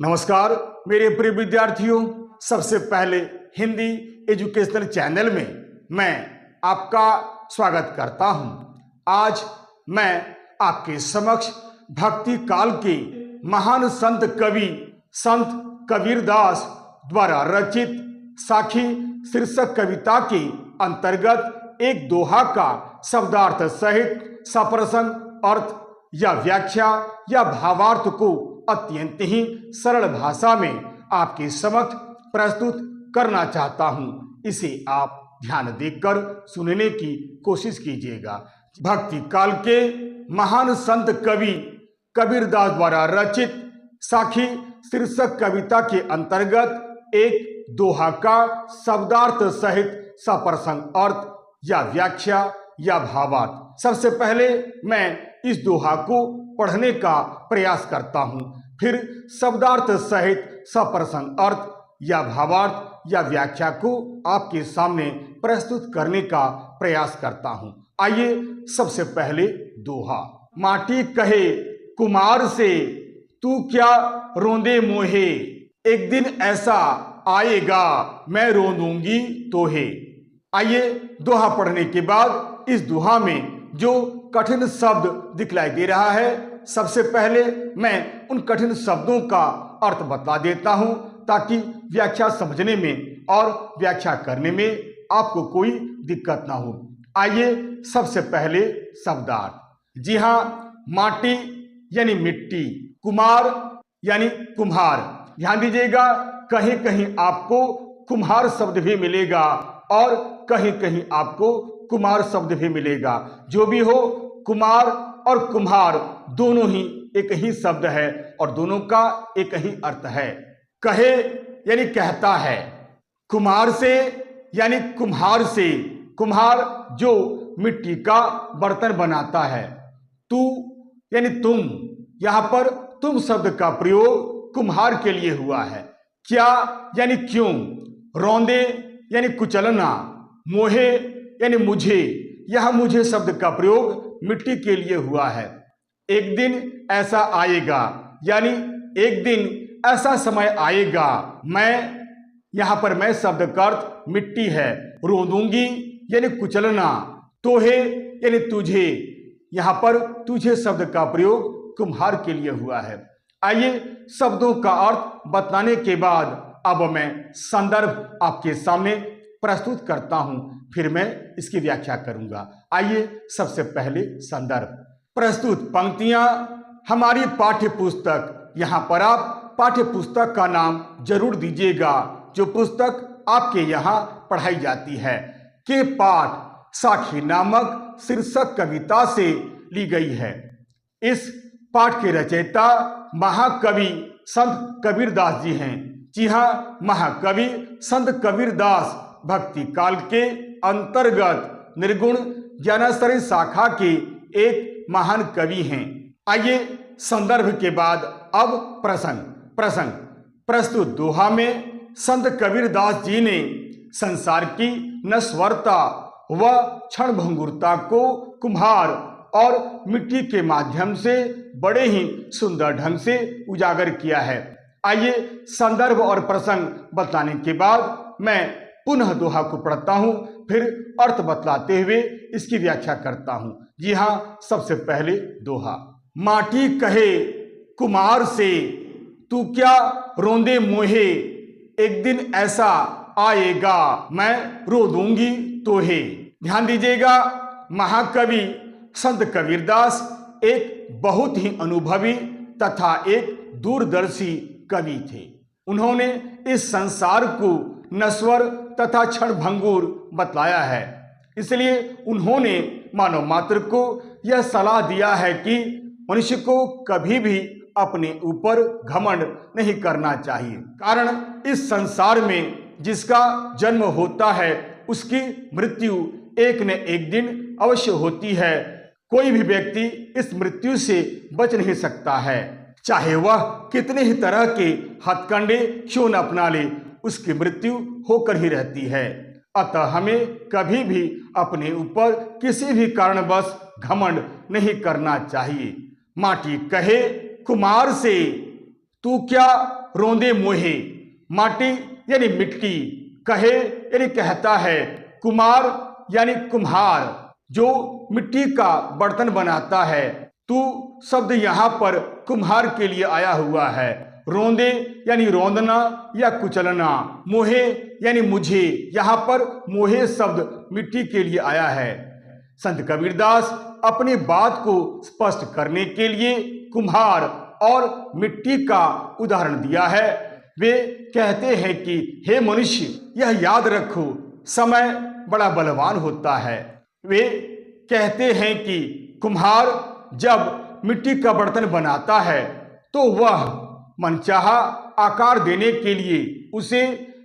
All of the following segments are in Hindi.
नमस्कार मेरे प्रिय विद्यार्थियों, सबसे पहले हिंदी एजुकेशनल चैनल में मैं आपका स्वागत करता हूं। आज मैं आपके समक्ष भक्ति काल के महान संत कवि संत कबीरदास द्वारा रचित साखी शीर्षक कविता के अंतर्गत एक दोहा का शब्दार्थ सहित सप्रसंग अर्थ या व्याख्या या भावार्थ को अत्यंत ही सरल भाषा में आपके समक्ष प्रस्तुत करना चाहता हूं। इसे आप ध्यान देकर सुनने की कोशिश कीजिएगा। भक्ति काल के महान संत कवि कबीरदास द्वारा रचित साखी शीर्षक कविता के अंतर्गत एक दोहा का शब्दार्थ सहित सप्रसंग अर्थ या व्याख्या या भावार्थ। सबसे पहले मैं इस दोहा को पढ़ने का प्रयास करता हूं, फिर शब्दार्थ सहित सप्रसंग अर्थ या भावार्थ या व्याख्या को आपके सामने प्रस्तुत करने का प्रयास करता हूं। आइए सबसे पहले दोहा। माटी कहे कुम्हार से तू क्या रोंदे मोहे, एक दिन ऐसा आएगा मैं रोंदूंगी तोहे। आइए दोहा पढ़ने के बाद इस दोहा में जो कठिन शब्द दिखलाई दे रहा है, सबसे पहले मैं उन कठिन शब्दों का अर्थ बता देता हूं ताकि व्याख्या समझने में और व्याख्या करने में आपको कोई दिक्कत ना हो। आइए सबसे पहले शब्दार्थ। जी हाँ, माटी यानी मिट्टी, कुम्हार यानी कुम्हार। ध्यान दीजिएगा, कहीं कहीं आपको कुम्हार शब्द भी मिलेगा और कहीं कहीं आपको कुम्हार शब्द भी मिलेगा। जो भी हो, कुम्हार और कुम्हार दोनों ही एक ही शब्द है और दोनों का एक ही अर्थ है। कहे यानी कहता है, कुम्हार से यानी कुम्हार से। कुम्हार जो मिट्टी का बर्तन बनाता है। तू यानी तुम, यहां पर तुम शब्द का प्रयोग कुम्हार के लिए हुआ है। क्या यानी क्यों। रौंदे यानी कुचलना। मोहे यानी मुझे, यह मुझे शब्द का प्रयोग मिट्टी के लिए हुआ है। एक दिन ऐसा आएगा यानी एक दिन ऐसा समय आएगा। मैं, यहां पर मैं शब्द का अर्थ मिट्टी है। रोंदूंगी यानी कुचलना। तोहे यानी तुझे, यहां पर तुझे शब्द का प्रयोग कुम्हार के लिए हुआ है। आइए शब्दों का अर्थ बताने के बाद अब मैं संदर्भ आपके सामने प्रस्तुत करता हूं, फिर मैं इसकी व्याख्या करूंगा। आइए सबसे पहले संदर्भ। प्रस्तुत पंक्तियां हमारी पाठ्य पुस्तक, यहां पर आप पाठ्य पुस्तक का नाम जरूर दीजिएगा जो पुस्तक आपके यहां पढ़ाई जाती है, के पाठ साखी नामक शीर्षक कविता से ली गई है। इस पाठ के रचयिता महाकवि संत कबीरदास जी हैं। जी हाँ, महाकवि संत कबीरदास भक्ति काल के अंतर्गत निर्गुण ज्ञानाश्रय शाखा के एक महान कवि हैं। आइए संदर्भ के बाद अब प्रसंग। प्रस्तुत दोहा में संत कबीरदास जी ने संसार की नश्वरता व क्षणभंगुरता को कुम्हार और मिट्टी के माध्यम से बड़े ही सुंदर ढंग से उजागर किया है। आइए संदर्भ और प्रसंग बताने के बाद मैं पुनः दोहा को पढ़ता हूं, फिर अर्थ बतलाते हुए इसकी व्याख्या करता हूं। जी हाँ, सबसे पहले दोहा। माटी कहे कुम्हार से तू क्या रोंदे मोहे, एक दिन ऐसा आएगा मैं रो दूंगी तोहे। ध्यान दीजिएगा, महाकवि संत कबीरदास एक बहुत ही अनुभवी तथा एक दूरदर्शी कवि थे। उन्होंने इस संसार को नश्वर तथा क्षणभंगुर बतलाया है। इसलिए उन्होंने मानव मात्र को यह सलाह दिया है कि मनुष्य को कभी भी अपने ऊपर घमंड नहीं करना चाहिए। कारण इस संसार में जिसका जन्म होता है उसकी मृत्यु एक न एक दिन अवश्य होती है। कोई भी व्यक्ति इस मृत्यु से बच नहीं सकता है, चाहे वह कितने ही तरह के हथकंडे क्यों न अपना ले, उसकी मृत्यु होकर ही रहती है। अतः हमें कभी भी अपने ऊपर किसी भी कारणवश घमंड नहीं करना चाहिए। माटी कहे कुम्हार से तू क्या रोंदे मोहे, माटी यानी मिट्टी, कहे यानी कहता है, कुमार यानी कुम्हार जो मिट्टी का बर्तन बनाता है। तू शब्द यहाँ पर कुम्हार के लिए आया हुआ है। रोंदे यानी रोंदना या कुचलना, मोहे यानी मुझे, यहाँ पर मोहे शब्द मिट्टी के लिए आया है। संत कबीरदास अपनी बात को स्पष्ट करने के लिए कुम्हार और मिट्टी का उदाहरण दिया है। वे कहते हैं कि हे मनुष्य, यह याद रखो, समय बड़ा बलवान होता है। वे कहते हैं कि कुम्हार जब मिट्टी का बर्तन बनाता है तो वह मनचाहा आकार देने के लिए उसे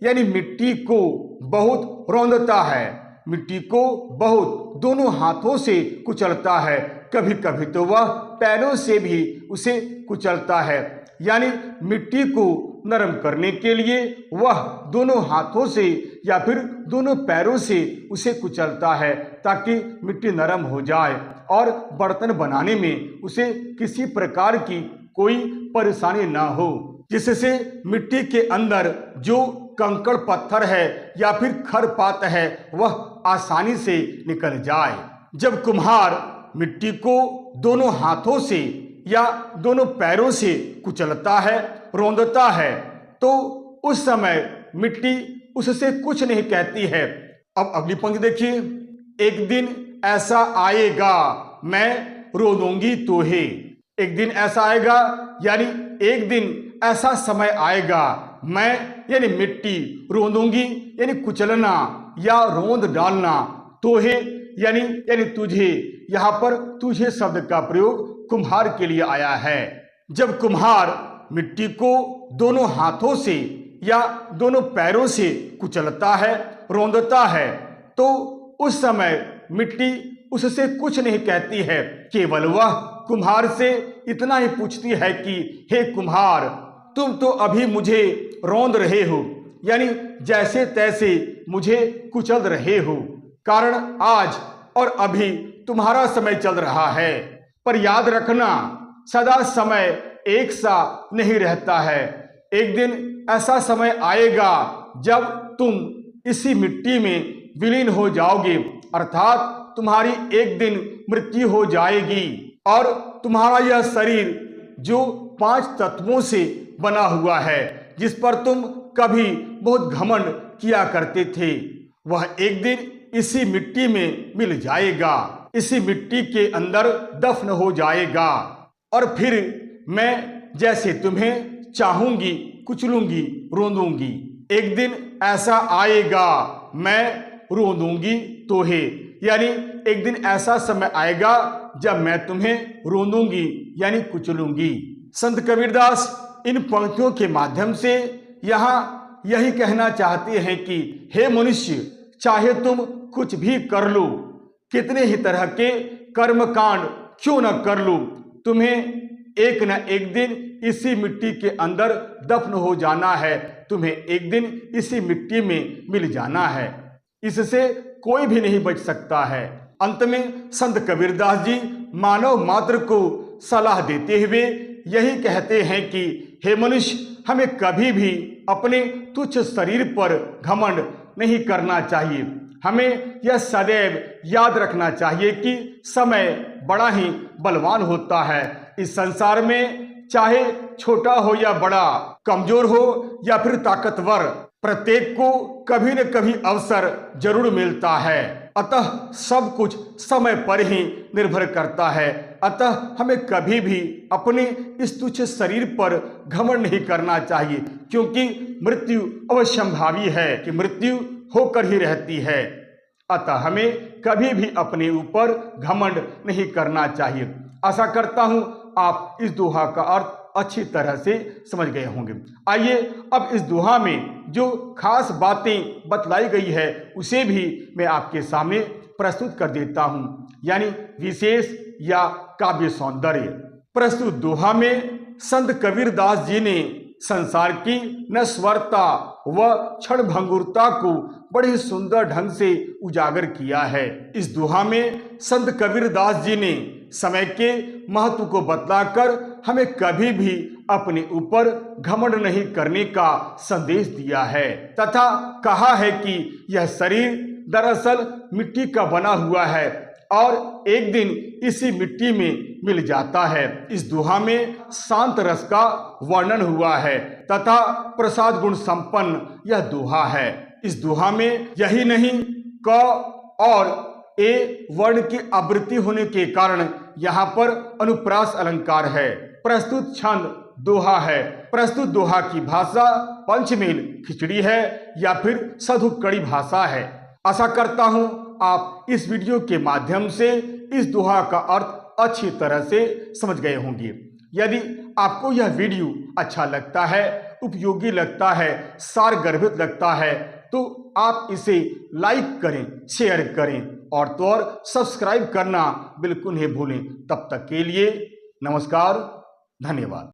यानी मिट्टी को बहुत रौंदता है, मिट्टी को बहुत दोनों हाथों से कुचलता है, कभी कभी तो वह पैरों से भी उसे कुचलता है। यानी मिट्टी को नरम करने के लिए वह दोनों हाथों से या फिर दोनों पैरों से उसे कुचलता है ताकि मिट्टी नरम हो जाए और बर्तन बनाने में उसे किसी प्रकार की कोई परेशानी ना हो, जिससे मिट्टी के अंदर जो कंकड़ पत्थर है या फिर खरपात है वह आसानी से निकल जाए। जब कुम्हार मिट्टी को दोनों हाथों से या दोनों पैरों से कुचलता है, रौंदता है, तो उस समय मिट्टी उससे कुछ नहीं कहती है। अब अगली पंक्ति देखिए, एक दिन ऐसा आएगा मैं रोदूंगी तोहे। एक दिन ऐसा आएगा यानी एक दिन ऐसा समय आएगा, मैं यानी मिट्टी, रोंदूंगी यानी कुचलना या रोंद डालना, तोहे यानी तुझे। यहाँ पर तुझे शब्द का प्रयोग कुम्हार के लिए आया है। जब कुम्हार मिट्टी को दोनों हाथों से या दोनों पैरों से कुचलता है, रौंदता है, तो उस समय मिट्टी उससे कुछ नहीं कहती है, केवल वह कुम्हार से इतना ही पूछती है कि हे कुम्हार, तुम तो अभी मुझे रौंद रहे हो, यानी जैसे तैसे मुझे कुचल रहे हो, कारण आज और अभी तुम्हारा समय चल रहा है। पर याद रखना, सदा समय एक सा नहीं रहता है। एक दिन ऐसा समय आएगा जब तुम इसी मिट्टी में विलीन हो जाओगे, अर्थात तुम्हारी एक दिन मृत्यु हो जाएगी और तुम्हारा यह शरीर जो 5 तत्वों से बना हुआ है, जिस पर तुम कभी बहुत घमंड किया करते थे, वह एक दिन इसी मिट्टी में मिल जाएगा, इसी मिट्टी के अंदर दफन हो जाएगा और फिर मैं जैसे तुम्हें चाहूंगी कुचलूंगी, रोंदूंगी। एक दिन ऐसा आएगा मैं रोंदूंगी तोहे, यानी एक दिन ऐसा समय आएगा जब मैं तुम्हें रोंदूंगी यानी कुचलूंगी। संत कबीरदास इन पंक्तियों के माध्यम से यहाँ यही कहना चाहते हैं कि हे मनुष्य, चाहे तुम कुछ भी कर लो, कितने ही तरह के कर्म कांड क्यों न कर लो, तुम्हें एक न एक दिन इसी मिट्टी के अंदर दफन हो जाना है, तुम्हें एक दिन इसी मिट्टी में मिल जाना है, इससे कोई भी नहीं बच सकता है। अंत में संत कबीरदास जी मानव मात्र को सलाह देते हुए यही कहते हैं कि हे मनुष्य, हमें कभी भी अपने तुच्छ शरीर पर घमंड नहीं करना चाहिए। हमें यह सदैव याद रखना चाहिए कि समय बड़ा ही बलवान होता है। इस संसार में चाहे छोटा हो या बड़ा, कमजोर हो या फिर ताकतवर, प्रत्येक को कभी न कभी अवसर जरूर मिलता है। अतः सब कुछ समय पर ही निर्भर करता है। अतः हमें कभी भी अपने इस तुच्छ शरीर पर घमंड नहीं करना चाहिए, क्योंकि मृत्यु अवश्यंभावी है कि मृत्यु होकर ही रहती है। अतः हमें कभी भी अपने ऊपर घमंड नहीं करना चाहिए। आशा करता हूं आप इस दोहा का अर्थ अच्छी तरह से समझ गए होंगे। आइए अब इस दोहा में जो खास बातें बतलाई गई है उसे भी मैं आपके सामने प्रस्तुत कर देता हूं, यानी विशेष या काव्य सौंदर्य। प्रस्तुत दोहा में संत कबीरदास जी ने संसार की नश्वरता व क्षणभंगुरता को बड़े सुंदर ढंग से उजागर किया है। इस दोहा में संत कबीरदास जी ने समय के महत्व को बतलाकर हमें कभी भी अपने ऊपर घमंड नहीं करने का संदेश दिया है तथा कहा है कि यह शरीर दरअसल मिट्टी का बना हुआ है और एक दिन इसी मिट्टी में मिल जाता है। इस दोहा में शांत रस का वर्णन हुआ है तथा प्रसाद गुण संपन्न यह दोहा है। इस दोहा में यही नहीं क और ए वर्ण की आवृत्ति होने के कारण यहाँ पर अनुप्रास अलंकार है। प्रस्तुत छंद दोहा है। प्रस्तुत दोहा की भाषा पंचमेल खिचड़ी है या फिर सधुकड़ी भाषा है। आशा करता हूं आप इस वीडियो के माध्यम से इस दोहा का अर्थ अच्छी तरह से समझ गए होंगे। यदि आपको यह वीडियो अच्छा लगता है, उपयोगी लगता है, सारगर्भित लगता है तो आप इसे लाइक करें, शेयर करें और तो और सब्सक्राइब करना बिल्कुल नहीं भूलें। तब तक के लिए नमस्कार, धन्यवाद।